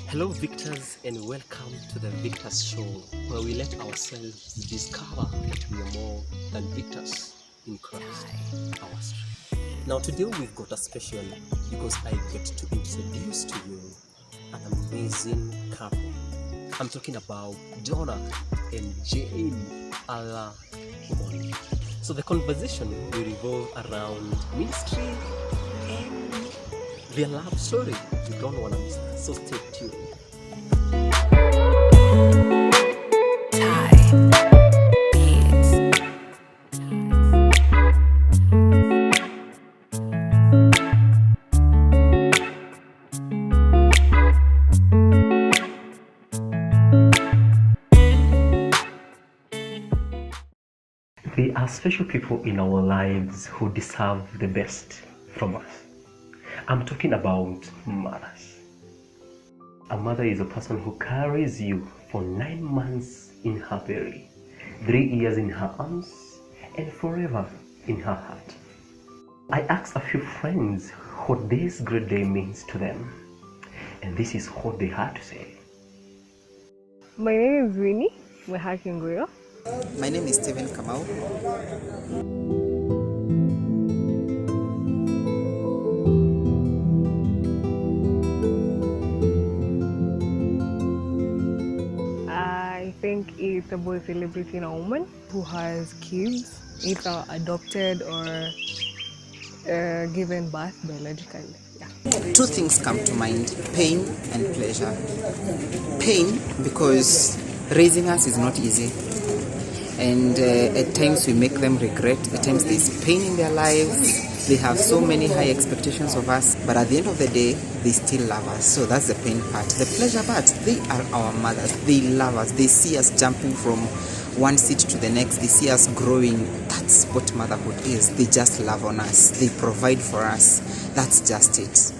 Hello, Victors, and welcome to the Victors Show, where we let ourselves discover that we are more than victors in Christ, our strength. Now, today we've got a special because I get to introduce to you an amazing couple. I'm talking about Donah and Aller Omondi. So the conversation will revolve around ministry and their love story. You don't want to miss that, so stay tuned. There are special people in our lives who deserve the best from us. I'm talking about mothers. A mother is a person who carries you for 9 months in her belly, 3 years in her arms, and forever in her heart. I asked a few friends what this great day means to them, and this is what they had to say. My name is Winnie Wehakinguyo. My name is Stephen Kamau. I think it's about celebrating a woman who has kids, either adopted or given birth biologically. Yeah. 2 things come to mind: pain and pleasure. Pain because raising us is not easy, and at times we make them regret. At times there's pain in their lives. They have so many high expectations of us, but at the end of the day, they still love us. So that's the pain part. The pleasure part, they are our mothers. They love us. They see us jumping from one seat to the next. They see us growing. That's what motherhood is. They just love on us. They provide for us. That's just it.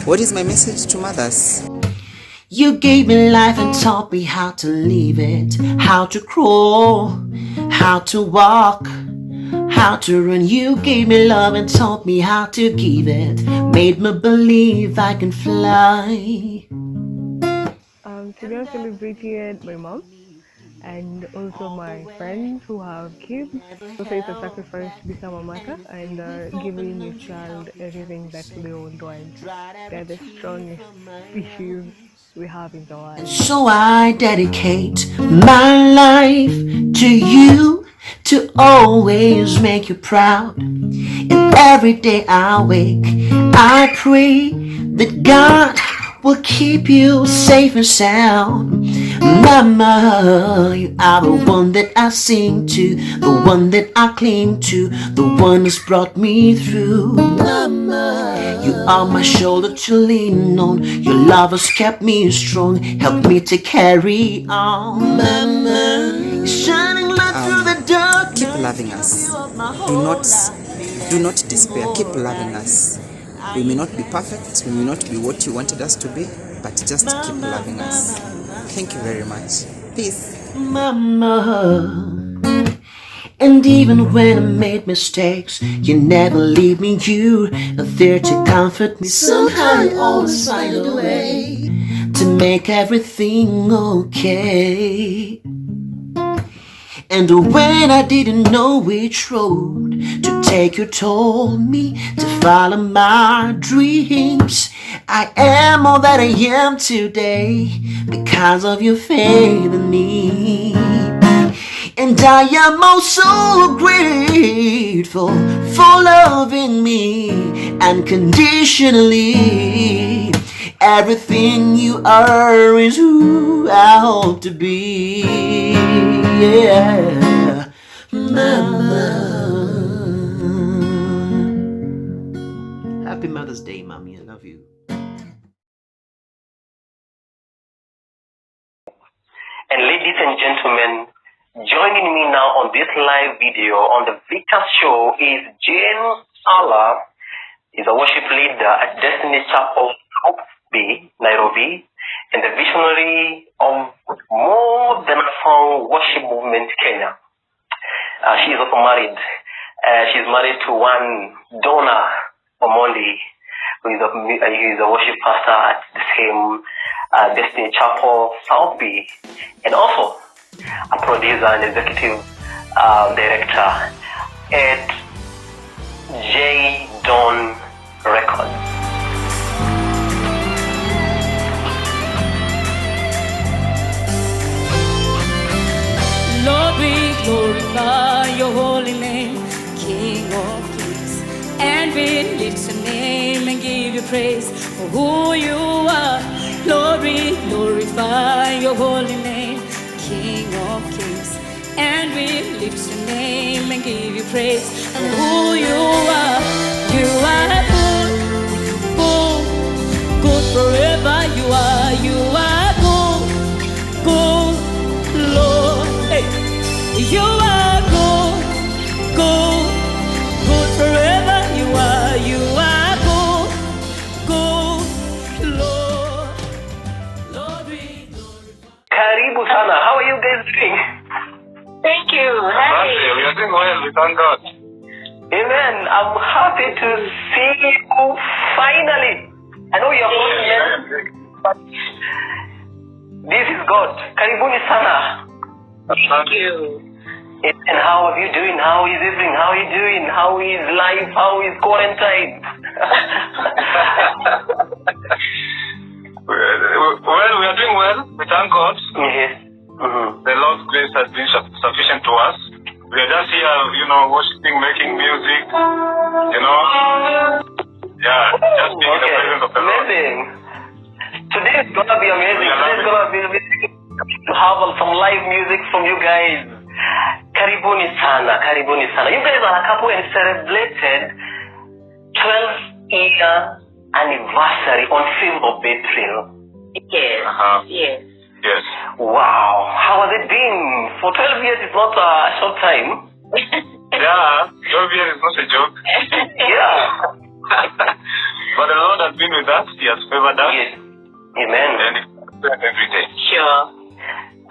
What is my message to mothers? You gave me life and taught me how to live it, how to crawl, how to walk, how to run. You gave me love and taught me how to give it, made me believe I can fly. Today I celebrated my mom and also my friends who have kids. Also, it's a sacrifice to become a mother and giving your child everything that they would want. They're the strongest species we have in the world. So I dedicate my life to you, to always make you proud. And every day I wake, I pray that God will keep you safe and sound. Mama, you are the one that I sing to, the one that I cling to, the one that's brought me through. Mama, you are my shoulder to lean on. Your love has kept me strong, helped me to carry on. Mama, you're shining light through the dark. Keep loving us. Do not despair. Keep loving us. We may not be perfect. We may not be what you wanted us to be, but just keep loving us. Thank you very much. Peace. Mama, and even when I made mistakes, you never leave me. You are there to comfort me. Somehow you always find a way to make everything okay. And when I didn't know which road to take, you told me to follow my dreams. I am all that I am today because of your faith in me. And I am also grateful for loving me unconditionally. Everything you are is who I hope to be. Yeah, Mama. Happy Mother's Day, Mommy. I love you. And ladies and gentlemen, joining me now on this live video on the Victors Show is Aller. Is a worship leader at Destiny Chapel, Nairobi, and the visionary of More Than a Song Worship Movement, Kenya. She is also married. She's married to one Donah Omondi, who is a worship pastor at the same Destiny Chapel, South B, and also a producer and executive director at J. Don Records. Lord, we glorify your holy name, King of kings, and we lift your name and give you praise for who you are. Lord, we glorify your holy name, King of kings, and we lift your name and give you praise for who you are. You are good, good, good forever. You are good, good, Lord. Hey. You are good, good, good forever. You are good, good, Lord. Lord, we glorify. Karibu sana. How are you guys doing? Thank you. Hi. We are doing well, we thank God. Amen. I'm happy to see you finally. I know you're going but this is God. Karibuni sana. Thank you. And how are you doing? How is everything? How are you doing? How is life? How is quarantine? Well, we are doing well, we thank God. Yes. Mm-hmm. The Lord's grace has been sufficient to us. We are just here, worshiping, making music, Yeah, just being in the presence of the Lord. Amazing. Today is going to be amazing. Today is going to be amazing to have some live music from you guys. Karibuni sana, karibuni sana. You guys are a couple and celebrated 12-year anniversary on 5th of April. Yes. Yes. Yes. Wow. How has it been? For 12 years is not a short time. Yeah, 12 years is not a joke. Yeah. But the Lord has been with us, He has favored us. Yes. Amen. And it's every day. Sure.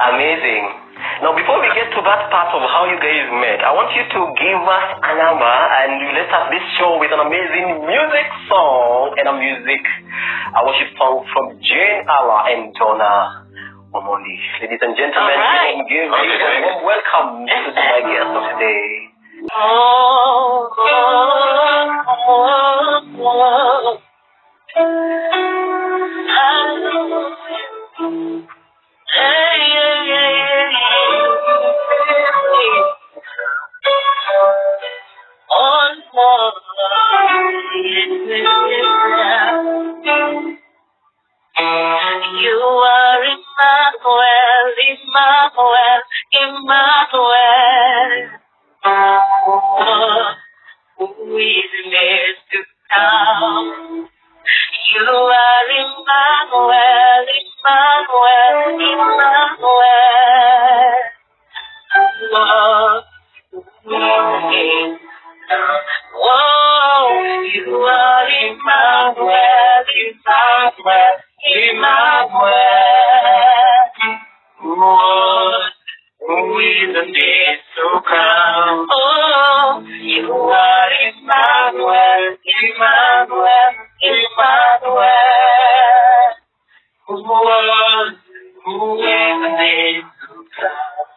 Amazing. Now, before we get to that part of how you guys met, I want you to give us a number and let's start this show with an amazing music song and a worship song from Jane Aller and Donah Omondi. Ladies and gentlemen, right. give a warm welcome to my guest of today. You are Emmanuel, Emmanuel, Emmanuel. Who is near to come? You are Emmanuel, Emmanuel, Emmanuel. Lord, who is whoa, you are Emmanuel, Emmanuel, Emmanuel. Lord, who is the days to come? Oh, you are Emmanuel, Emmanuel, Emmanuel. Lord, who is the days to come?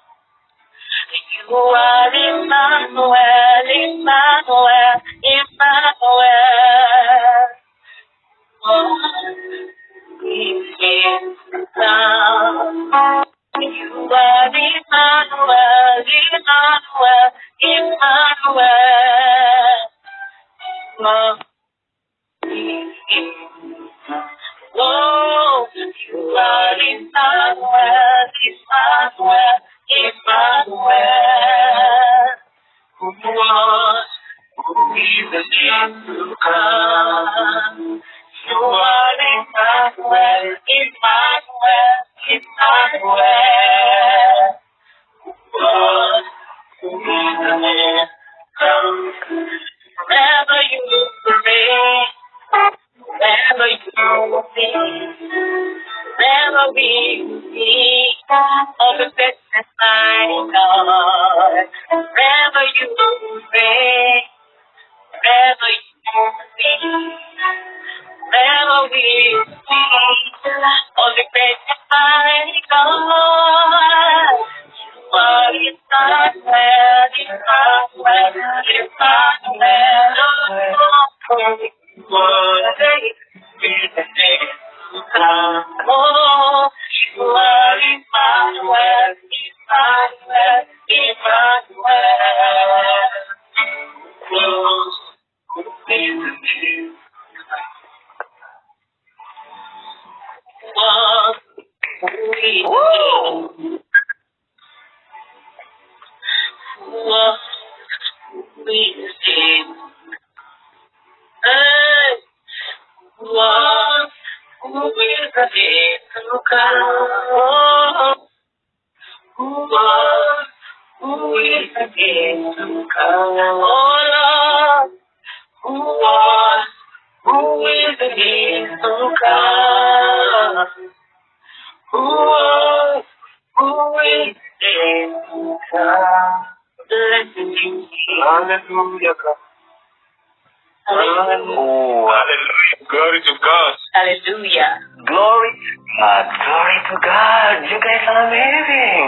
You are Emmanuel, Emmanuel, Emmanuel. Lord, we is come. You are Emmanuel, Emmanuel, Emmanuel. Lord, we is oh, you are Emmanuel, Emmanuel, Emmanuel. Who was, who is the name to come? You are Emmanuel, Emmanuel, Emmanuel. Who was, who is the name to come? Wherever you pray, wherever you see, wherever we see, all the best that I know. Wherever you pray, wherever you see, wherever we see, Oh, the great mighty God. But it's not well, it's not well, it's not well. Worthy is the name of God. Oh, but it's not well, it's not well, it's not well. Close is the name. What we need. What we need. What we need to come. What we need to come. Oh Lord, what we need to come. What we need to come. Hallelujah. Oh, hallelujah. Glory to God. Hallelujah. Glory to God. Glory to God. You guys are amazing.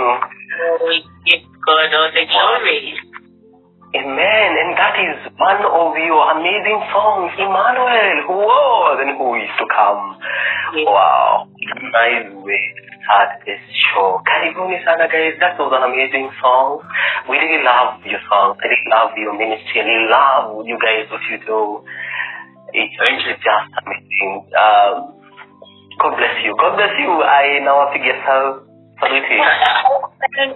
We give God all the glory. Amen. And that is one of your amazing songs, Emmanuel, who was and who is to come. Yes. Wow. Nice way to start this show. Karibuni sana guys. That was an amazing song. We really love your songs. I really love your ministry. I really love you guys, what you do. It's really just amazing. God bless you. God bless you. I now have to get saluting.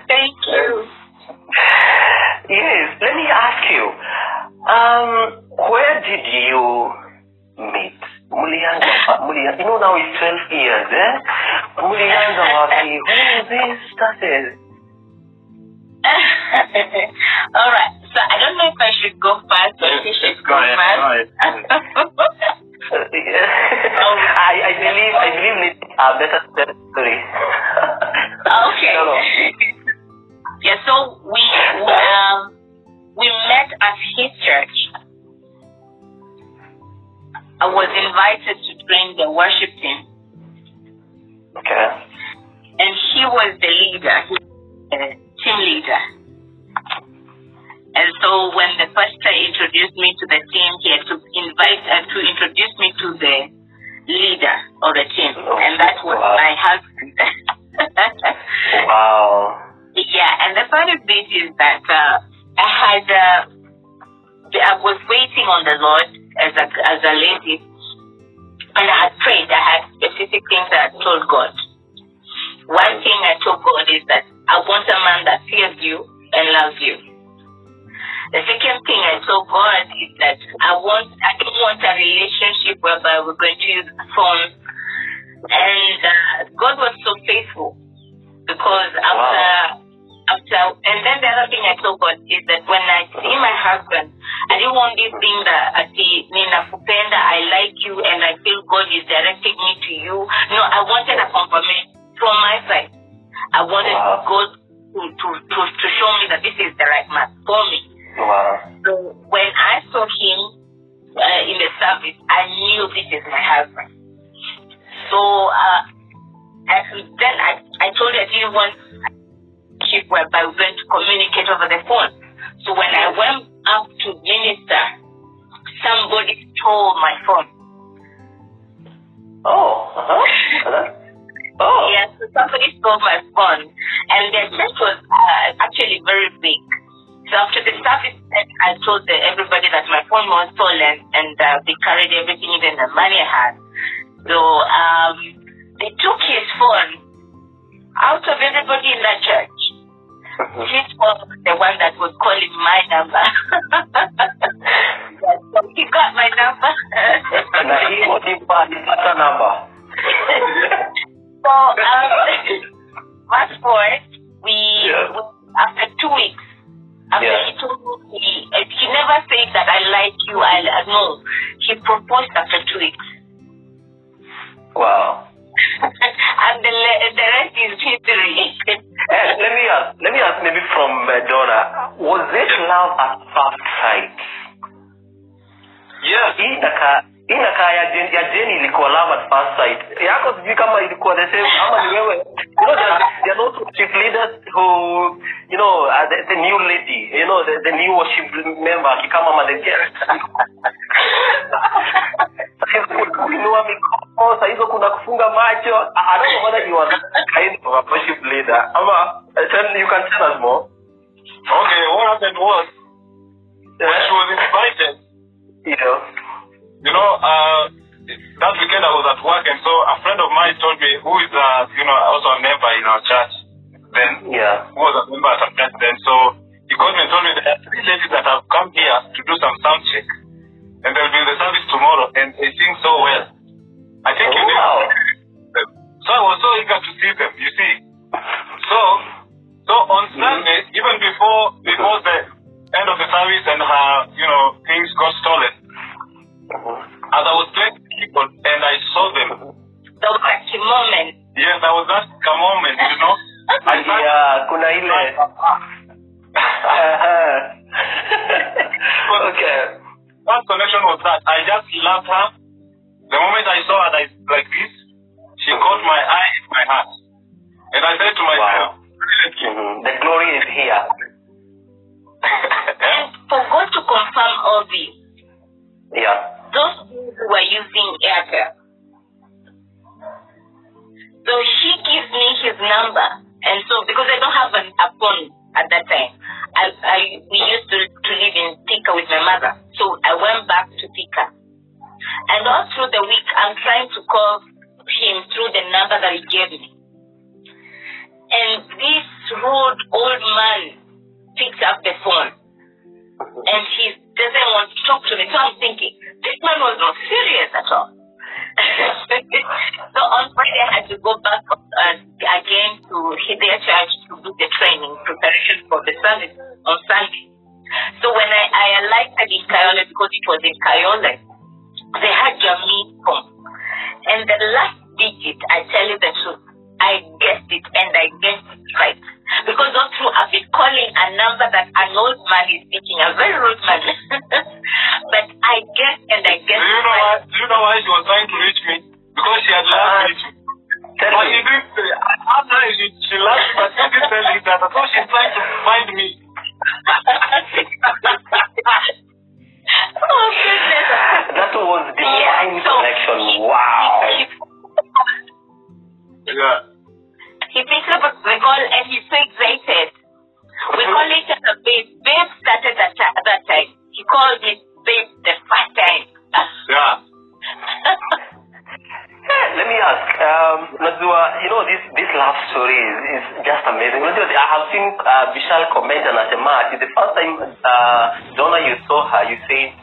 Thank you. Yes, let me ask you, where did you meet? You know now it's 12 years, eh? Mulianza wapi? When this started? Alright, so I don't know if I should go fast or if I should go fast. I believe it's a better story. Okay. No. Yeah, so we met at his church. I was invited to join the worship team. Okay. And he was the leader, team leader. And so when the pastor introduced me to the team, he had to introduce me to the leader of the team. And that was my husband. Wow. Yeah, and the funny bit is that I was waiting on the Lord as a lady, and I had prayed. I had specific things that I told God. One thing I told God is that I want a man that fears you and loves you. The second thing I told God is that I don't want a relationship whereby we're going to use phones. And God was so faithful, because and then the other thing I told God is that when I see my husband, I didn't want this thing that Nina Fupenda, I like you and I feel God is directing me to you. No, I wanted a confirmation from my side. I wanted God to show me that this is the right man for me. Wow. So when I saw him in the service, I knew this is my husband. So then I told her I didn't want whereby we're going to communicate over the phone. So when I went up to minister, somebody stole my phone. Yes, so somebody stole my phone, and the church was actually very big. So after the service, I told everybody that my phone was stolen, and they carried everything, even the money I had. So they took his phone out of everybody in that church. His phone was the one that was calling my number. So he got my number. And he got the number. So fast forward, after 2 weeks, he told me, he never said that I like you. No, he proposed after 2 weeks. Wow. And the rest is history. Let me ask maybe from Donah, was it love at first sight? Yeah. inakaa ya Jenny ilikuwa love at first sight. Yako sijui kama ilikuwa the same ama ni wewe. You know, there are lots of chief leaders who, you know, the new lady, you know, the new worship member akikama madegere. Kuinua mikono, saa hizo kuna kufunga macho. I don't know whether you are kind of a worship leader. Ama, you can tell us more. Okay, what happened was, when she was invited, that weekend I was at work, and so a friend of mine told me, who is also a member in our church then, who was a member at a church then, so he called me and told me there are 3 ladies that have come here to do some sound check, and they'll be in the service tomorrow, and they sing so well. I think you know. So I was so eager to see them, you see. So on Sunday, even before the end of the service and her, things got stolen, as I was playing the keyboard and I saw them. The lucky moment. Yes, that was that moment, kuna ile. Okay. First connection was that I just loved her. The moment I saw her like this, she caught my eye in my heart. And I said to myself, the glory is here. And for God to confirm all this, those who were using Airtel, so she gives me his number, and so because I don't have a phone at that time, we used to live in Thika with my mother, so I went back to Thika, and all through the week I'm trying to call him through the number that he gave me, and this rude old man picks up the phone, and he doesn't want to talk to me, so I'm thinking this man was not serious at all. So on Friday I had to go back again to their church to do the training preparation for the service on Sunday. So when I alighted in Kayole, because it was in Kayole, they had your meat phone, and the last digit, I tell you the truth, I guessed it, and I guessed it right, because all through I've been calling a number that an old man is speaking, a very rude man. But I guessed and I guessed. Do you know why she was trying to reach me? Because she had last reach me. But she didn't say. After she laughed, but she didn't tell me that. So she's trying to find me. Oh goodness! That was divine connection. Wow. He picks up the call and he's so excited. We call each other babe. Babe started at that time. He called me babe the first time. Let me ask, Nazua, this love story is just amazing. I have seen Vishal comment and Asema, the first time Donah, you saw her, you said,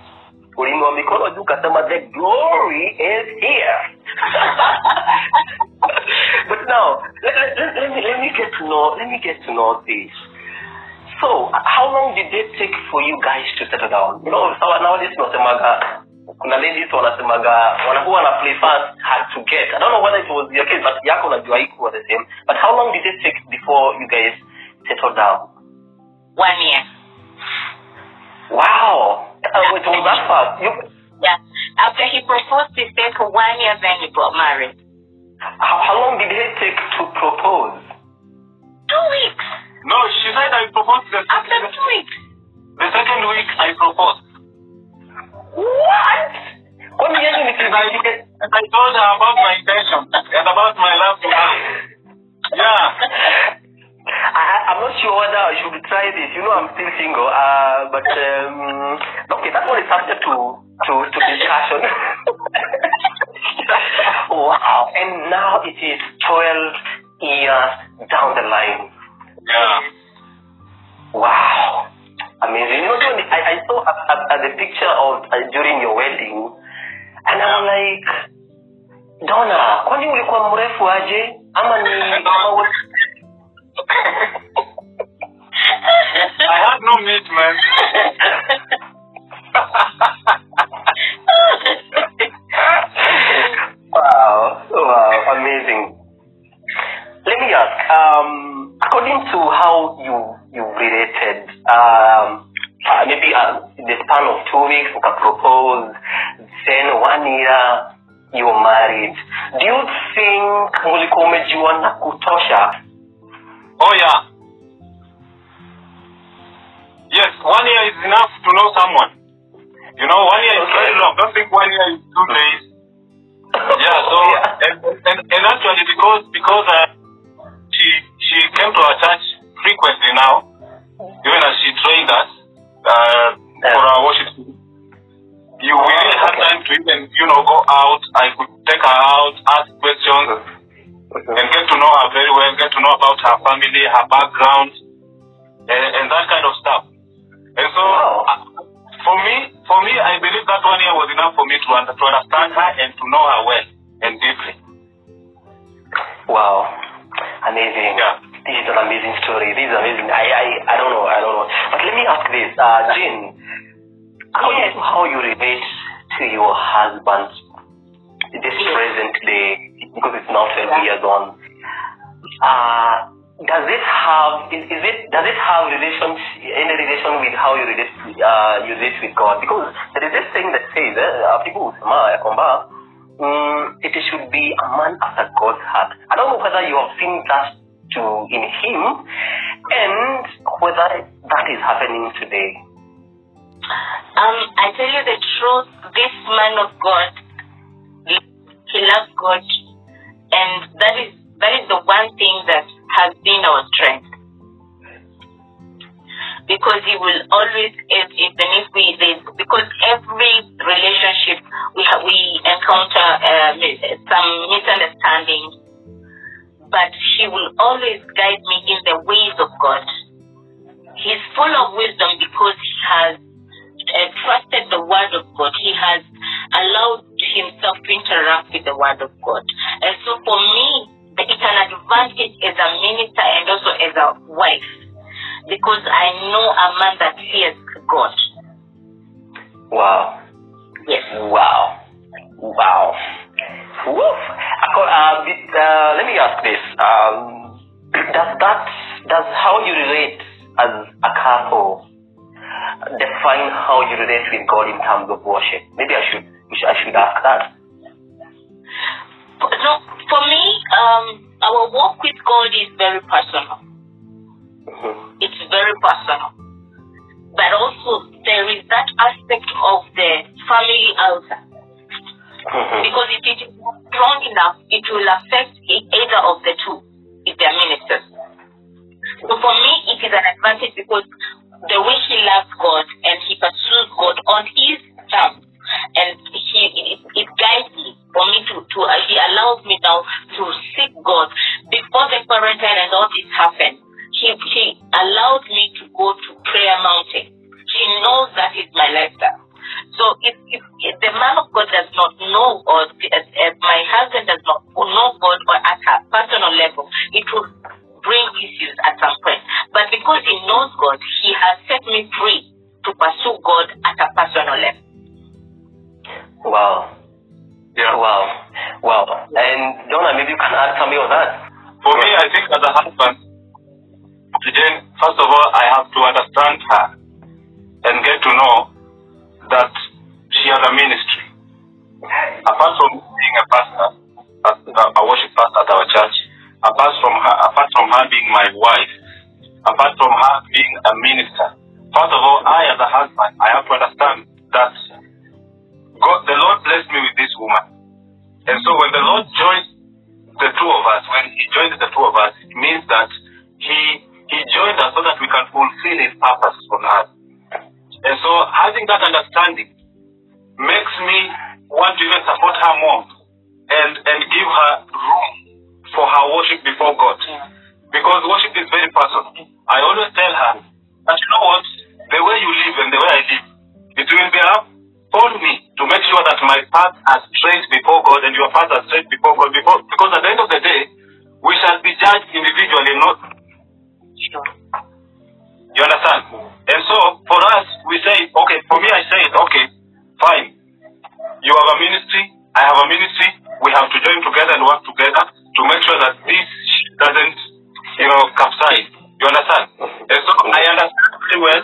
the glory is here. But now, let me get to know this. So, how long did it take for you guys to settle down? So nowadays, kuna ladies wanakuwa na play fast, hard to get. I don't know whether it was your case, but yako na Juaiku was the same. But how long did it take before you guys settled down? 1 year. Wow. It was that fast. Yeah. After he proposed, he stayed for 1 year, then he got married. How long did it take to propose? 2 weeks. No, she said I proposed after 2 weeks. The second week I proposed. What? I told her about my intention and about my love to her. Yeah. I'm not sure whether I should try this. I'm still single. But okay, that one is subject to discussion. Wow. And now it is 12 years down the line. Yeah. Wow. Amazing. I saw the picture of during your wedding, and I'm like, Donah, kwani ulikuwa mrefu aje? Ama ni I had no meat, man. Wow, amazing. Let me ask, according to how you related, maybe in the span of 2 weeks, propose, then 1 year, you're married. Do you think mulikuwa umejuana kutosha? Oh yeah. Yes, 1 year is enough to know someone. 1 year is very long. Don't think 1 year is 2 days. Yeah, so and actually because she came to our church frequently now, even as she trained us for our worship. We really had time to even go out. I could take her out, ask questions, and get to know her very well, get to know about her family, her background, and that kind of stuff. And so for me, I believe that 1 year was enough for me to understand her and to know her well and deeply. Wow, amazing. Yeah. This is an amazing story. This is amazing. I don't know. But let me ask this, Jane, how you relate to your husband this present day, because it's now 12 years on. Does it have any relation with how you relate with God? Because there is this thing that says it should be a man after God's heart. I don't know whether you have seen that in him and whether that is happening today. I tell you the truth, this man of God, he loves God, and that is the one thing that has been our strength. Because he will always, even if because every relationship we encounter some misunderstandings, but he will always guide me in the ways of God. He's full of wisdom because he has trusted the word of God. He has allowed himself to interact with the word of God. And so for me, it's an advantage as a minister and also as a wife, because I know a man that fears God. Wow. Yes. Wow. Woof. Let me ask this. Does how you relate as a couple define how you relate with God in terms of worship? Maybe I should ask that. No, for me, our walk with God is very personal. Mm-hmm. It's very personal. But also there is that aspect of the family altar. Mm-hmm. Because if it is not strong enough, it will affect either of the two if they are ministers. So for me, it is an advantage because the way he loves God and he pursues God on his terms, and it guides me for me to he allows me now to seek God. Before the quarantine and all this happened, he allowed me to go to prayer mountain. He knows that is my lifestyle. So if the man of God does not know, or if my husband does not know God or at a personal level, it will bring issues at some point. But because he knows God, he has set me free to pursue God at a personal level. Wow. Yeah. Wow. And Donah, maybe you can add something on that. For me, I think as a husband, Jane, first of all, I have to understand her and get to know that she has a ministry. Apart from being a pastor, a worship pastor at our church, apart from her being my wife, apart from her being a minister, first of all, I as a husband, I have to understand that the Lord blessed me with this woman. And so when the Lord joins the two of us, when he joins the two of us, it means that he joined us so that we can fulfill his purpose on earth. And so having that understanding makes me want to even support her more and give her room for her worship before God. Because worship is very personal. I always tell her that, you know what, the way you live and the way I live, it will be up for me to make sure that my path are straight before God and your path are straight before God. Because at the end of the day, we shall be judged individually, not sure. You understand? And so for us, we say, okay, for me I say it, okay, fine. You have a ministry, I have a ministry, we have to join together and work together to make sure that this doesn't, capsize. You understand? And so I understand very well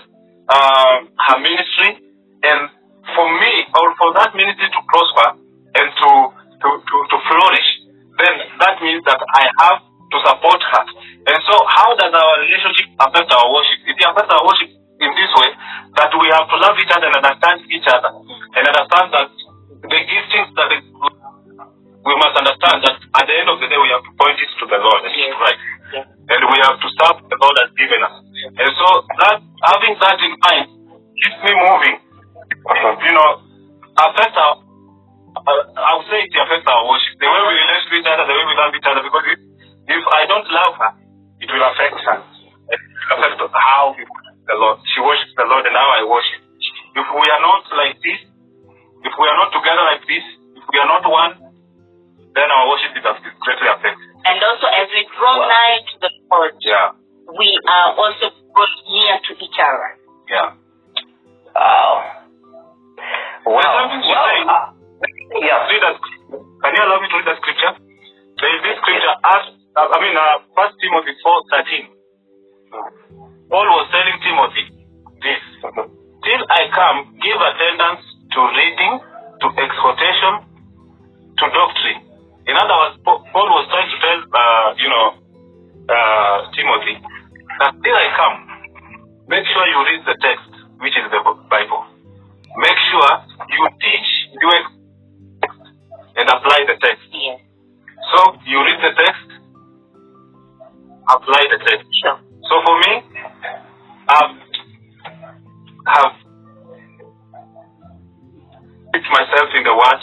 her means that I have to support her. And so how does our relationship affect our worship? It affects our worship in this way, that we have to love each other and understand each other, and understand that the giftings that we must understand that at the end of the day we have to point it to the Lord, right? And we have to serve the Lord has given us. And so that, having that in mind, keeps me moving. Affects our, I would say it affects our worship, the way we relate to each other, the way we love each other, because if I don't love her, it will affect her. It will affect how we worship the Lord. She worships the Lord and how I worship. If we are not like this, if we are not together like this, if we are not one, then our worship is greatly affected. And also, as we draw nigh to the Lord, we are also brought near to each other. Yeah. Wow. Can you allow me to read the scripture? There is this scripture, 1 Timothy 4:13. Paul was telling Timothy this: till I come, give attendance to reading, to exhortation, to doctrine. In other words, Paul was trying to tell Timothy that till I come, make sure you read the text, which is the Bible. Make sure you teach, you and apply the text. Yes. So you read the text, apply the text. Sure. So for me, have put myself in the word,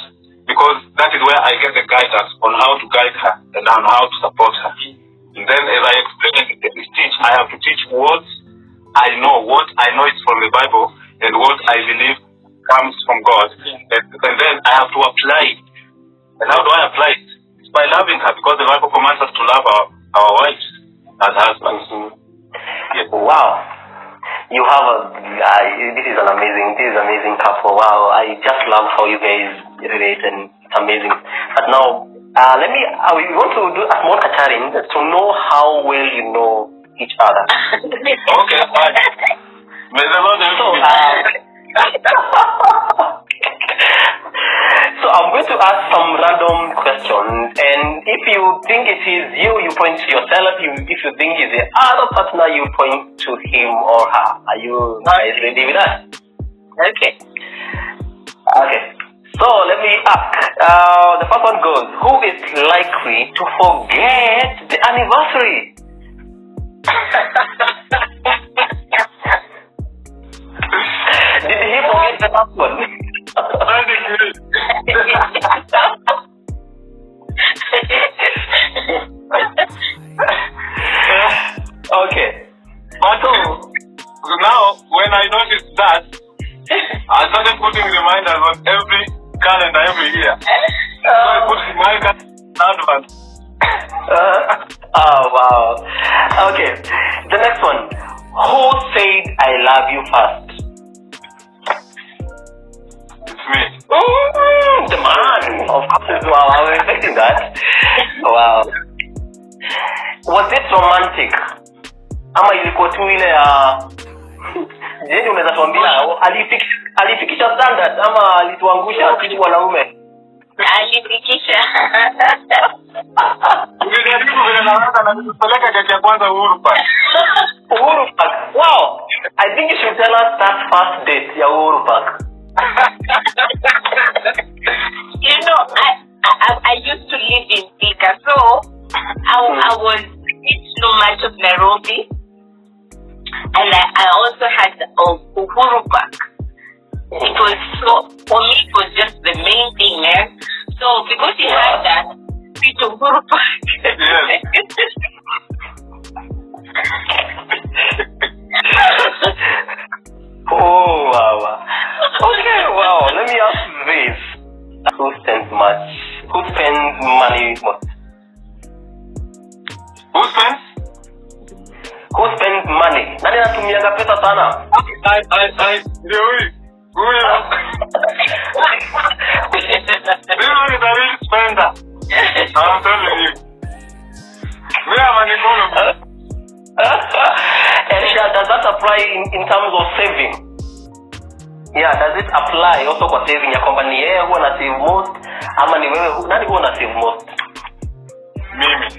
because that is where I get the guidance on how to guide her and on how to support her. And then as I explain and teach, I have to teach what I know is from the Bible, and what I believe comes from God. And then I have to apply it. And how do I apply it? It's by loving her, because the Bible commands us to love our wives as husbands. Yes. Wow. You have this is an amazing couple. Wow. I just love how you guys relate, and it's amazing. But now, we want to do a small catering to know how well you know each other. Okay, fine. May the Lord help me. So I'm going to ask some random questions, and if you think it is you point to yourself. If you think it's the other partner, you point to him or her. Are you guys ready with that? Okay. So let me ask. The first one goes: who is likely to forget the anniversary? Did he forget the last one? Okay. But now, when I noticed that, I started putting reminders on every calendar every year. So I put reminders in advance. Oh, wow. Okay. The next one. Who said I love you first? It's me. The man. Of course. Wow, I was expecting that. Wow. Was it romantic? Ama ilikuwa tu ile je, unaweza tuambia alifikisha standard ama alituangusha sisi wanaume? Alifikisha. Ukijaribu vile naanza na kupeleka kati ya kwanza Uhuru Park. Uhuru Park. Wow. I think you should tell us that first date ya Uhuru Park. I used to live in Thika, so I was so much of Nairobi, and I also had Uhuru Park. It was for me, it was just the main thing, man. So because you had that, it's Uhuru Park. Yes. Oh, wow. Okay, wow. Let me ask this. Who spends money most? Who spends money? Nani anatumianga pesa sana? Ndio huyu. This one is a real spender. I'm telling you. We have an economy. And does that apply in terms of saving? Yeah, does it apply also for saving? Ya kwamba ni yeye huwa na save most ama ni wewe nani huwa na save most? Mimi.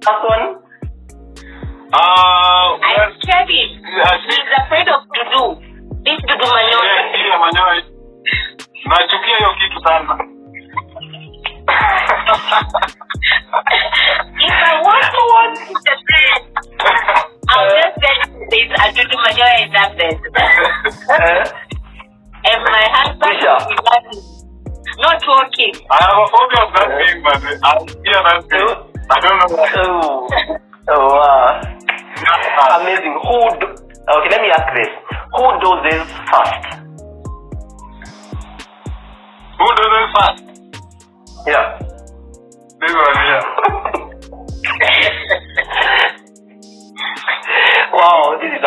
Last one? I said it. He's afraid of Dudu. This Dudu Manyoya. Yeah, Manyoya. Nachukia hiyo kitu sana. If I want to watch the bed, I'll just say this. Dudu Manyoya is up there. And my husband is not working. I have a phobia of that thing, but I hear that thing. I don't know why. Oh, wow. Amazing. Okay, let me ask this. Who does this first? Who does it first? Yeah. This one here. Wow, this is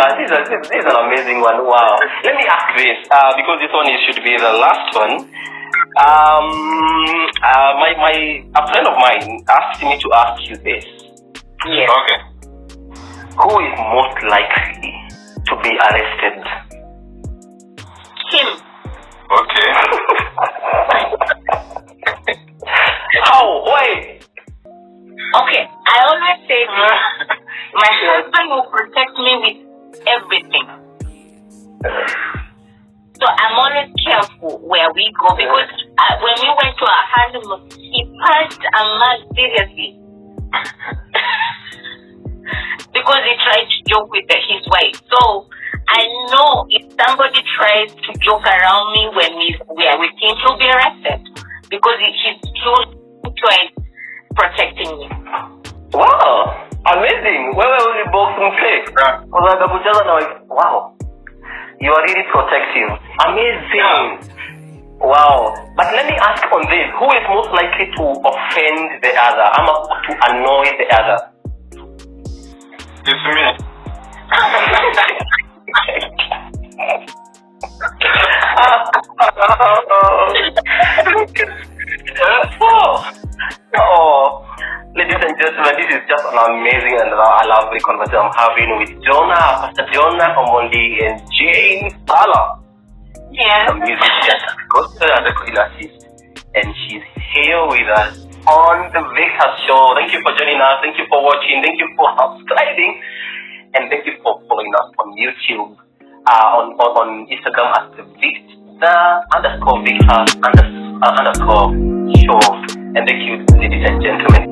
an amazing one. Wow. Let me ask this, because this one should be the last one. A friend of mine asked me to ask you this. Yes. Okay. Who is most likely to be arrested? Him. Okay. How? Why? Okay, I always say this. My husband will protect me with everything. So I'm always careful where we go, because when we went to our honeymoon, he punched a man seriously. Because he tried to joke with his wife. So I know if somebody tries to joke around me when we are with him, he'll be arrested. Because he's trying protecting me. Wow, amazing. Where will you both play? Wow, you are really protective. Amazing. Wow. But let me ask on this, who is most likely to offend the other? To annoy the other? It's me. Ladies and gentlemen, this is just an amazing and a lovely conversation I'm having with Donah, Pastor Donah Omondi, and Jane Fowler. Yeah. The musician, gospel and the choirist, and she's here with us on the Victors Show. Thank you for joining us. Thank you for watching. Thank you for subscribing, and thank you for following us on YouTube, on Instagram as the _Victors_show. And thank you, ladies and gentlemen.